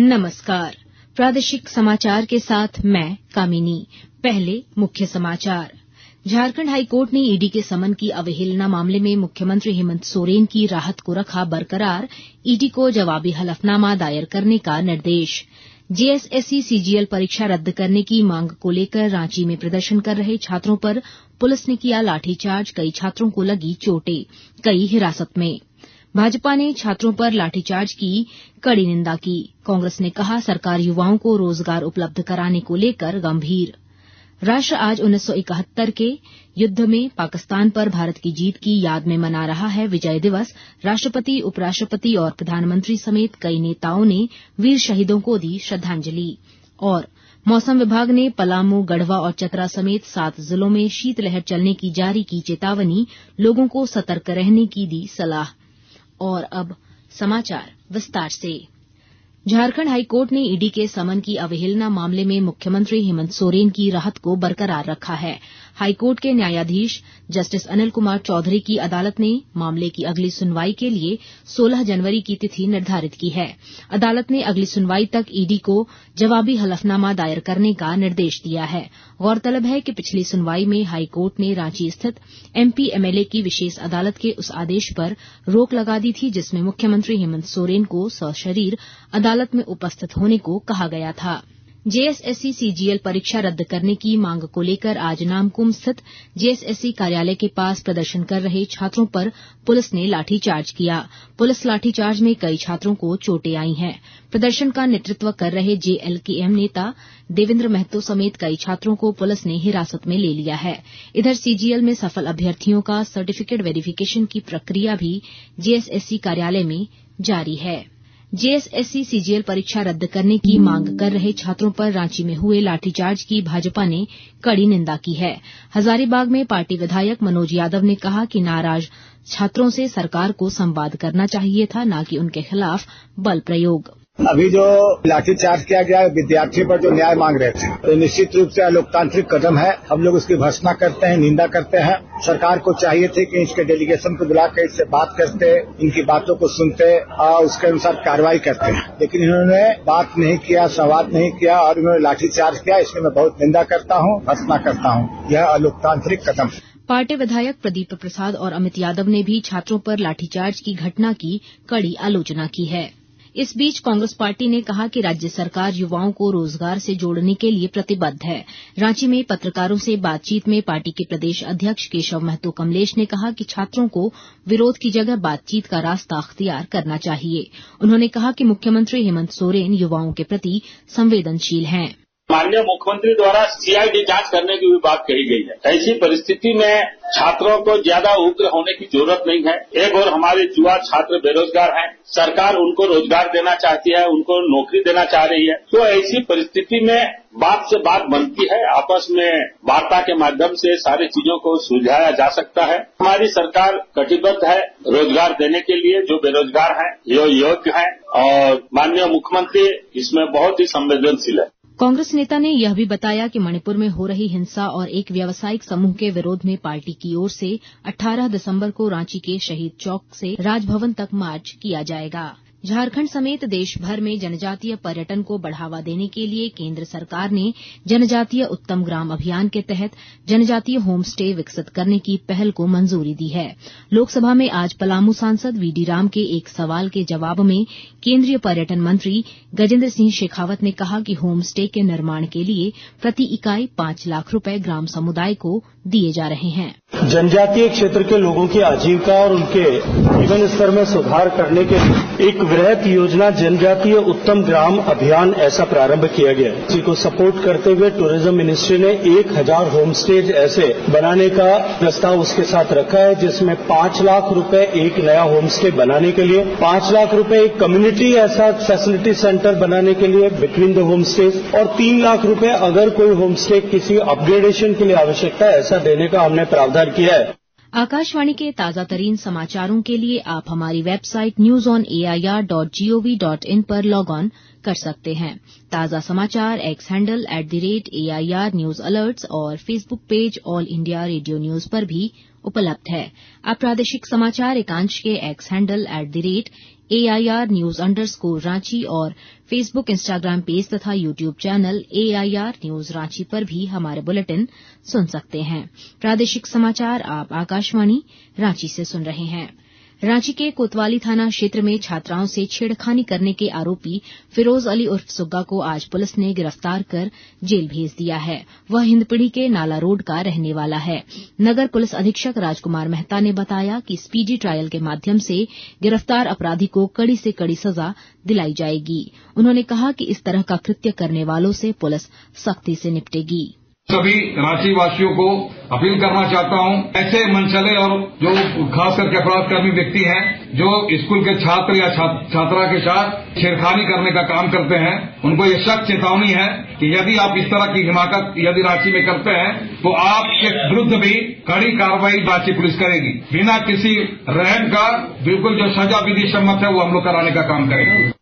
नमस्कार। प्रादेशिक समाचार के साथ मैं कामिनी। पहले मुख्य समाचार। झारखंड हाईकोर्ट ने ईडी के समन की अवहेलना मामले में मुख्यमंत्री हेमंत सोरेन की राहत को रखा बरकरार। ईडी को जवाबी हलफनामा दायर करने का निर्देश। जेएसएससी सीजीएल परीक्षा रद्द करने की मांग को लेकर रांची में प्रदर्शन कर रहे छात्रों पर पुलिस ने किया लाठीचार्ज। कई छात्रों को लगी चोटें, कई हिरासत में। भाजपा ने छात्रों पर लाठीचार्ज की कड़ी निंदा की। कांग्रेस ने कहा सरकार युवाओं को रोजगार उपलब्ध कराने को लेकर गंभीर। राष्ट्र आज 1971 के युद्ध में पाकिस्तान पर भारत की जीत की याद में मना रहा है विजय दिवस। राष्ट्रपति, उपराष्ट्रपति और प्रधानमंत्री समेत कई नेताओं ने वीर शहीदों को दी श्रद्धांजलि। और मौसम विभाग ने पलामू, गढ़वा और चतरा समेत 7 जिलों में शीतलहर चलने की जारी की चेतावनी। लोगों को सतर्क रहने की दी सलाह। और अब समाचार विस्तार से। झारखंड हाईकोर्ट ने ईडी के समन की अवहेलना मामले में मुख्यमंत्री हेमंत सोरेन की राहत को बरकरार रखा है। हाईकोर्ट के न्यायाधीश जस्टिस अनिल कुमार चौधरी की अदालत ने मामले की अगली सुनवाई के लिए 16 जनवरी की तिथि निर्धारित की है। अदालत ने अगली सुनवाई तक ईडी को जवाबी हलफनामा दायर करने का निर्देश दिया है। गौरतलब है कि पिछली सुनवाई में हाईकोर्ट ने रांची स्थित एमपी एमएलए की विशेष अदालत के उस आदेश पर रोक लगा दी थी जिसमें मुख्यमंत्री हेमंत सोरेन को सशरीर अदालत में उपस्थित होने को कहा गया था। जेएसएससी सीजीएल परीक्षा रद्द करने की मांग को लेकर आज नामकुम स्थित जेएसएससी कार्यालय के पास प्रदर्शन कर रहे छात्रों पर पुलिस ने लाठीचार्ज किया। पुलिस लाठीचार्ज में कई छात्रों को चोटें आई हैं। प्रदर्शन का नेतृत्व कर रहे जेएलकेएम नेता देवेंद्र महतो समेत कई छात्रों को पुलिस ने हिरासत में ले लिया है। इधर सीजीएल में सफल अभ्यर्थियों का सर्टिफिकेट वेरिफिकेशन की प्रक्रिया भी जेएसएससी कार्यालय में जारी है। जेएसएससी सीजीएल परीक्षा रद्द करने की मांग कर रहे छात्रों पर रांची में हुए लाठीचार्ज की भाजपा ने कड़ी निंदा की है। हजारीबाग में पार्टी विधायक मनोज यादव ने कहा कि नाराज छात्रों से सरकार को संवाद करना चाहिए था, न कि उनके खिलाफ बल प्रयोग। अभी जो लाठीचार्ज किया गया है विद्यार्थियों पर जो न्याय मांग रहे थे, तो निश्चित रूप से अलोकतांत्रिक कदम है। हम लोग उसकी भर्त्सना करते हैं, निंदा करते हैं। सरकार को चाहिए थे कि इसके डेलीगेशन को बुलाकर इससे बात करते, इनकी बातों को सुनते और उसके अनुसार कार्रवाई करते हैं, लेकिन इन्होंने बात नहीं किया, संवाद नहीं किया और इन्होंने लाठीचार्ज किया। इसमें मैं बहुत निंदा करता हूँ, भर्त्सना करता हूँ। यह अलोकतांत्रिक कदम है। पार्टी विधायक प्रदीप प्रसाद और अमित यादव ने भी छात्रों पर लाठीचार्ज की घटना की कड़ी आलोचना की है। इस बीच कांग्रेस पार्टी ने कहा कि राज्य सरकार युवाओं को रोजगार से जोड़ने के लिए प्रतिबद्ध है। रांची में पत्रकारों से बातचीत में पार्टी के प्रदेश अध्यक्ष केशव महतो कमलेश ने कहा कि छात्रों को विरोध की जगह बातचीत का रास्ता अख्तियार करना चाहिए। उन्होंने कहा कि मुख्यमंत्री हेमंत सोरेन युवाओं के प्रति संवेदनशील हैं। माननीय मुख्यमंत्री द्वारा सीआईडी जांच करने की भी बात कही गई है। ऐसी परिस्थिति में छात्रों को ज्यादा उग्र होने की जरूरत नहीं है। एक और हमारे युवा छात्र बेरोजगार हैं, सरकार उनको रोजगार देना चाहती है, उनको नौकरी देना चाह रही है। तो ऐसी परिस्थिति में बात से बात बनती है, आपस में वार्ता के माध्यम से सारी चीजों को सुलझाया जा सकता है। हमारी सरकार कटिबद्ध है रोजगार देने के लिए। जो बेरोजगार हैं ये योग्य हैं और माननीय मुख्यमंत्री इसमें बहुत ही संवेदनशील है। कांग्रेस नेता ने यह भी बताया कि मणिपुर में हो रही हिंसा और एक व्यावसायिक समूह के विरोध में पार्टी की ओर से 18 दिसंबर को रांची के शहीद चौक से राजभवन तक मार्च किया जाएगा। झारखंड समेत देश भर में जनजातीय पर्यटन को बढ़ावा देने के लिए केंद्र सरकार ने जनजातीय उत्तम ग्राम अभियान के तहत जनजातीय होम स्टे विकसित करने की पहल को मंजूरी दी है। लोकसभा में आज पलामू सांसद वीडी राम के एक सवाल के जवाब में केंद्रीय पर्यटन मंत्री गजेंद्र सिंह शेखावत ने कहा कि होम स्टे के निर्माण के लिए प्रति इकाई 5 लाख रुपए ग्राम समुदाय को दिए जा रहे हैं। जनजातीय क्षेत्र के लोगों की आजीविका और उनके जीवन स्तर में सुधार करने के एक वृहद योजना जनजातीय उत्तम ग्राम अभियान ऐसा प्रारंभ किया गया है। इसी को सपोर्ट करते हुए टूरिज्म मिनिस्ट्री ने 1000 होम स्टेज ऐसे बनाने का प्रस्ताव उसके साथ रखा है, जिसमें 5 लाख रुपए एक नया होम स्टे बनाने के लिए, 5 लाख रुपए एक कम्युनिटी ऐसा फैसिलिटी सेंटर बनाने के लिए बिटवीन द होम स्टेज और 3 लाख रुपए अगर कोई होम स्टे किसी अपग्रेडेशन के लिए आवश्यकता है ऐसा देने का हमने प्रावधान किया है। आकाशवाणी के ताजा तरीन समाचारों के लिए आप हमारी वेबसाइट newsonair.gov.in पर लॉग ऑन कर सकते हैं। ताजा समाचार X handle @AIR news alerts और Facebook page All India Radio news पर भी उपलब्ध है। आप प्रादेशिक समाचार एकांश के X handle @AIR news _ Ranchi और फेसबुक, इंस्टाग्राम पेज तथा YouTube channel AIR news Ranchi पर भी हमारे बुलेटिन सुन सकते हैं। प्रादेशिक समाचार आप आकाशवाणी रांची से सुन रहे हैं। रांची के कोतवाली थाना क्षेत्र में छात्राओं से छेड़खानी करने के आरोपी फिरोज अली उर्फ सुग्गा को आज पुलिस ने गिरफ्तार कर जेल भेज दिया है। वह हिंदपीढ़ी के नाला रोड का रहने वाला है। नगर पुलिस अधीक्षक राजकुमार मेहता ने बताया कि स्पीडी ट्रायल के माध्यम से गिरफ्तार अपराधी को कड़ी से कड़ी सजा दिलाई जाएगी। उन्होंने कहा कि इस तरह का कृत्य करने वालों से पुलिस सख्ती से निपटेगी। सभी रांची वासियों को अपील करना चाहता हूं, ऐसे मनचले और जो खास करके अपराधकर्मी व्यक्ति हैं जो स्कूल के छात्र या छात्रा के साथ छेड़खानी करने का काम करते हैं, उनको ये सख्त चेतावनी है कि यदि आप इस तरह की हिमाकत यदि रांची में करते हैं तो आपके विरुद्ध भी कड़ी कार्रवाई रांची पुलिस करेगी। बिना किसी रहम का बिल्कुल जो सजा विधि सम्मत है वो हम लोग कराने का काम करेंगे।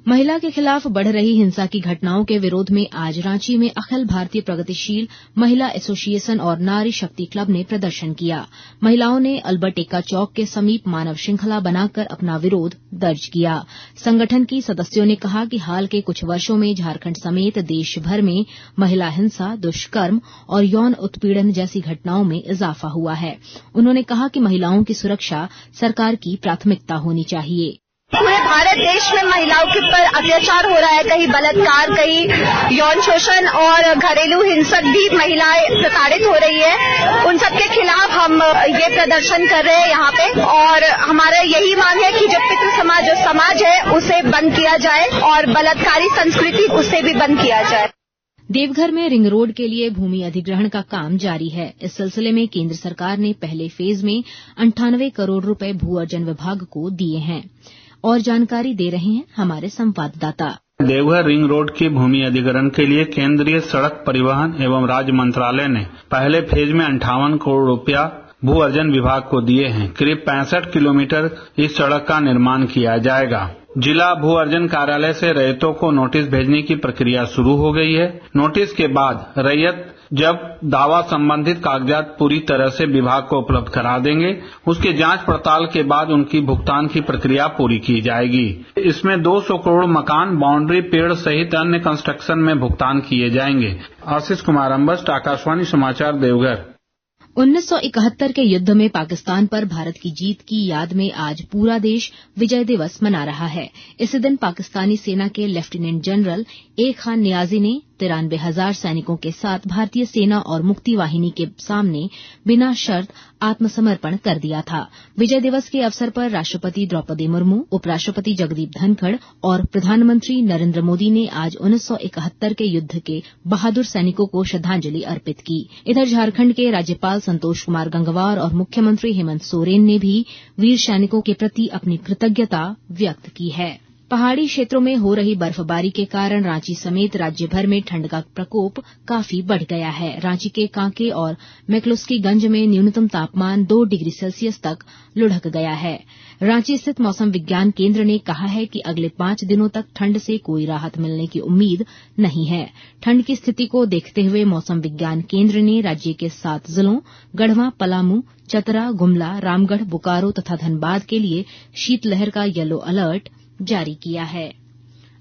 महिला के खिलाफ बढ़ रही हिंसा की घटनाओं के विरोध में आज रांची में अखिल भारतीय प्रगतिशील महिला एसोसिएशन और नारी शक्ति क्लब ने प्रदर्शन किया। महिलाओं ने अल्बर्ट एक्का चौक के समीप मानव श्रृंखला बनाकर अपना विरोध दर्ज किया। संगठन की सदस्यों ने कहा कि हाल के कुछ वर्षों में झारखंड समेत देश भर में महिला हिंसा, दुष्कर्म और यौन उत्पीड़न जैसी घटनाओं में इजाफा हुआ है। उन्होंने कहा कि महिलाओं की सुरक्षा सरकार की प्राथमिकता होनी चाहिए। पूरे भारत देश में महिलाओं के ऊपर अत्याचार हो रहा है, कहीं बलात्कार, कहीं यौन शोषण और घरेलू हिंसक भी महिलाएं प्रताड़ित हो रही है। उन सब के खिलाफ हम ये प्रदर्शन कर रहे हैं यहाँ पे और हमारा यही मांग है कि जो पितृ समाज जो समाज है उसे बंद किया जाए और बलात्कारी संस्कृति उसे भी बंद किया जाए। देवघर में रिंग रोड के लिए भूमि अधिग्रहण का काम जारी है। इस सिलसिले में केंद्र सरकार ने पहले फेज में 98 करोड़ रुपए भू अर्जन विभाग को दिए हैं। और जानकारी दे रहे हैं हमारे संवाददाता। देवघर रिंग रोड की भूमि अधिग्रहण के लिए केंद्रीय सड़क परिवहन एवं राज्य मंत्रालय ने पहले फेज में 58 करोड़ रुपया भू अर्जन विभाग को दिए हैं। करीब 65 किलोमीटर इस सड़क का निर्माण किया जाएगा। जिला भू अर्जन कार्यालय से रैयतों को नोटिस भेजने की प्रक्रिया शुरू हो गई है। नोटिस के बाद रैयत जब दावा संबंधित कागजात पूरी तरह से विभाग को उपलब्ध करा देंगे, उसके जांच पड़ताल के बाद उनकी भुगतान की प्रक्रिया पूरी की जाएगी। इसमेमे 200 करोड़ मकान, बाउंड्री, पेड़ सहित अन्य कंस्ट्रक्शन में भुगतान किए जाएंगे। आशीष कुमार अम्बस्ट, आकाशवाणी समाचार, देवघर। 1971 के युद्ध में पाकिस्तान पर भारत की जीत की याद में आज पूरा देश विजय दिवस मना रहा है। इस दिन पाकिस्तानी सेना के lieutenant general A Khan Niazi ने 93,000 सैनिकों के साथ भारतीय सेना और मुक्ति वाहिनी के सामने बिना शर्त आत्मसमर्पण कर दिया था। विजय दिवस के अवसर पर राष्ट्रपति द्रौपदी मुर्मू, उपराष्ट्रपति जगदीप धनखड़ और प्रधानमंत्री नरेंद्र मोदी ने आज 1971 के युद्ध के बहादुर सैनिकों को श्रद्धांजलि अर्पित की। इधर झारखंड के राज्यपाल संतोष कुमार गंगवार और मुख्यमंत्री हेमंत सोरेन ने भी वीर सैनिकों के प्रति अपनी कृतज्ञता व्यक्त की है। पहाड़ी क्षेत्रों में हो रही बर्फबारी के कारण रांची समेत राज्य भर में ठंड का प्रकोप काफी बढ़ गया है। रांची के कांके और मैक्लुस्कीगंज में न्यूनतम तापमान 2 डिग्री सेल्सियस तक लुढ़क गया है। रांची स्थित मौसम विज्ञान केंद्र ने कहा है कि अगले 5 दिनों तक ठंड से कोई राहत मिलने की उम्मीद नहीं है। ठंड की स्थिति को देखते हुए मौसम विज्ञान केंद्र ने राज्य के 7 जिलों गढ़वा, पलामू, चतरा, गुमला, रामगढ़, बोकारो तथा धनबाद के लिए शीतलहर का येलो अलर्ट जारी किया है।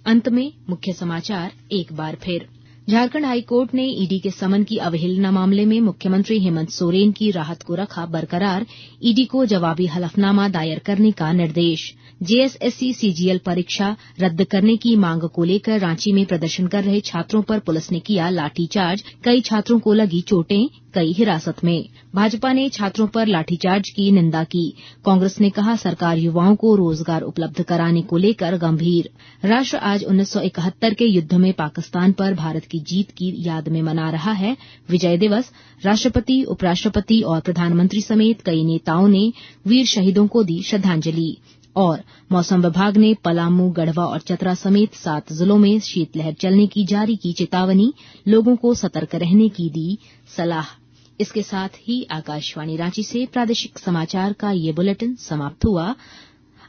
अंत में मुख्य समाचार एक बार फिर। झारखंड हाईकोर्ट ने ईडी के समन की अवहेलना मामले में मुख्यमंत्री हेमंत सोरेन की राहत को रखा बरकरार। ईडी को जवाबी हलफनामा दायर करने का निर्देश। जेएसएससी सीजीएल परीक्षा रद्द करने की मांग को लेकर रांची में प्रदर्शन कर रहे छात्रों पर पुलिस ने किया लाठीचार्ज। कई छात्रों को लगी चोटें, कई हिरासत में। भाजपा ने छात्रों पर लाठीचार्ज की निंदा की। कांग्रेस ने कहा सरकार युवाओं को रोजगार उपलब्ध कराने को लेकर गंभीर। राष्ट्र आज 1971 के युद्ध में पाकिस्तान पर भारत की जीत की याद में मना रहा है विजय दिवस। राष्ट्रपति, उपराष्ट्रपति और प्रधानमंत्री समेत कई नेताओं ने वीर शहीदों को दी श्रद्धांजलि। और मौसम विभाग ने पलामू, गढ़वा और चतरा समेत 7 जिलों में शीतलहर चलने की जारी की चेतावनी। लोगों को सतर्क रहने की दी सलाह। इसके साथ ही आकाशवाणी रांची से प्रादेशिक समाचार का ये बुलेटिन समाप्त हुआ।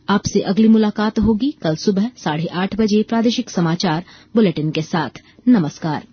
आपसे अगली मुलाकात होगी कल सुबह 8:30 बजे प्रादेशिक समाचार बुलेटिन के साथ। नमस्कार।